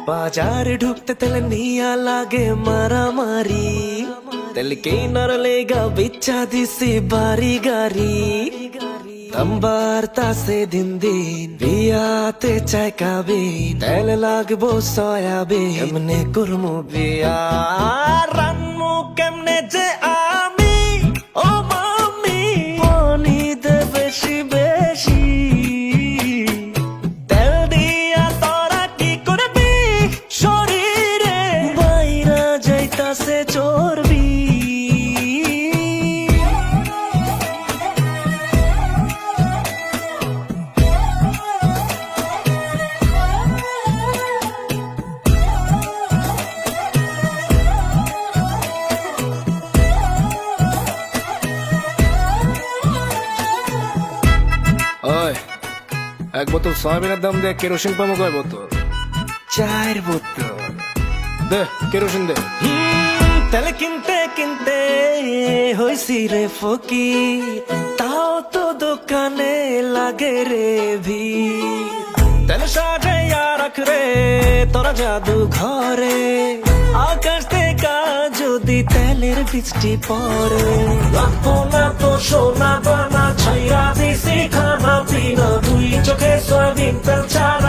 बाजार ढूकते तेल निया लागे मारामारी तेल के नर लेगा बिच्छा दिसी बारी गारी तंबारता से दिन दिन बियाते चाय काबिन तेल लागबो सोयाबिन केमने कुरमु बिया रान्नु केमने जे आमी ओ मामी पानी दे बेशी बेशी तेल दिया तोरा की करबी शरीरे বাইরা যাইতাছে চর্বি ওই এক বোতল সয়াবিনের দাম দে, কেরোসিন পাবো কয় বোতল? 4 বোতল দে কেরোসিন দে। তেল কিনতে কিনতে হইছি রে ফকির তাও তো দোকানে লাগে রে ভিড় তেল সাজাইয়া রাখ রে তোরা জাদু ঘরে আকাশ থেকে যদি তেলের বৃষ্টি পড়ে লাগবো না তো সোনা বানা ছাইরা দিছি খানা পিনা দুই চোখে সয়াবিন তেল ছাড়া